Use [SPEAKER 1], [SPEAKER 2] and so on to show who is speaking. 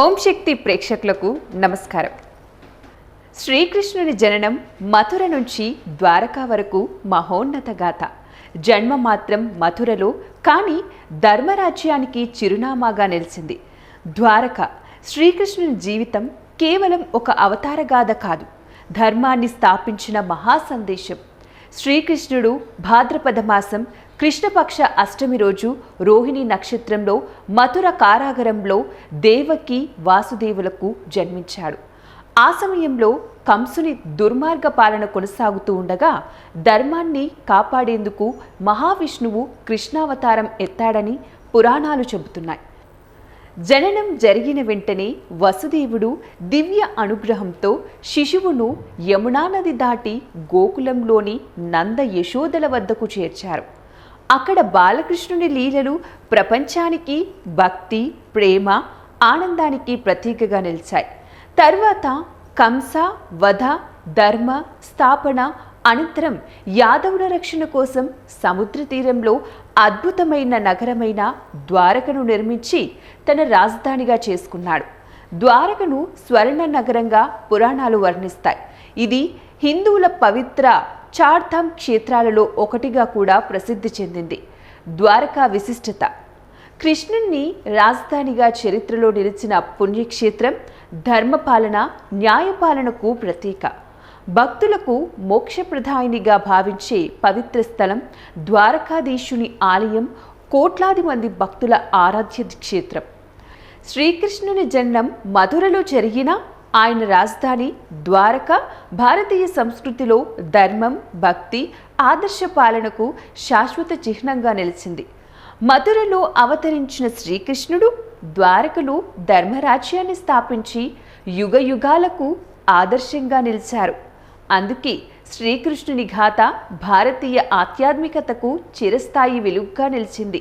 [SPEAKER 1] ఓం శక్తి ప్రేక్షకులకు నమస్కారం. శ్రీకృష్ణుని జననం మథుర నుంచి ద్వారకా వరకు మహోన్నత గాథ. జన్మ మాత్రం మథురలో, కానీ ధర్మరాజ్యానికి చిరునామాగా నిలిచింది. ద్వారక శ్రీకృష్ణుని జీవితం కేవలం ఒక అవతార గాథ కాదు, ధర్మాన్ని స్థాపించిన మహాసందేశం. శ్రీకృష్ణుడు భాద్రపద మాసం కృష్ణపక్ష అష్టమి రోజు రోహిణి నక్షత్రంలో మథుర కారాగరంలో దేవకి వాసుదేవులకు జన్మించాడు. ఆ సమయంలో కంసుని దుర్మార్గ పాలన కొనసాగుతూ ఉండగా ధర్మాన్ని కాపాడేందుకు మహావిష్ణువు కృష్ణావతారం ఎత్తాడని పురాణాలు చెబుతున్నాయి. జననం జరిగిన వెంటనే వసుదేవుడు దివ్య అనుగ్రహంతో శిశువును యమునా నది దాటి గోకులంలోని నంద యశోదల వద్దకు చేర్చారు. అక్కడ బాలకృష్ణుని లీలలు ప్రపంచానికి భక్తి, ప్రేమ, ఆనందానికి ప్రతీకగా నిలిచాయి. తర్వాత కంస వధ, ధర్మ స్థాపన అనంతరం యాదవుల రక్షణ కోసం సముద్ర తీరంలో అద్భుతమైన నగరమైన ద్వారకను నిర్మించి తన రాజధానిగా చేసుకున్నాడు. ద్వారకను స్వర్ణ నగరంగా పురాణాలు వర్ణిస్తాయి. ఇది హిందువుల పవిత్ర చార్ధామ్ క్షేత్రాలలో ఒకటిగా కూడా ప్రసిద్ధి చెందింది. ద్వారకా విశిష్టత: కృష్ణుణ్ణి రాజధానిగా చరిత్రలో నిలిచిన పుణ్యక్షేత్రం, ధర్మపాలన, న్యాయపాలనకు ప్రతీక. భక్తులకు మోక్షప్రదాయినిగా భావించే పవిత్ర స్థలం ద్వారకాధీశుని ఆలయం, కోట్లాది మంది భక్తుల ఆరాధ్య క్షేత్రం. శ్రీకృష్ణుని జన్మం మధురలో జరిగినా ఆయన రాజధాని ద్వారక భారతీయ సంస్కృతిలో ధర్మం, భక్తి, ఆదర్శ పాలనకు శాశ్వత చిహ్నంగా నిలిచింది. మధురలో అవతరించిన శ్రీకృష్ణుడు ద్వారకలో ధర్మరాజ్యాన్ని స్థాపించి యుగ యుగాలకు ఆదర్శంగా నిలిచారు. అందుకే శ్రీకృష్ణుని గాథ భారతీయ ఆధ్యాత్మికతకు చిరస్థాయి వెలుగుగా నిలిచింది.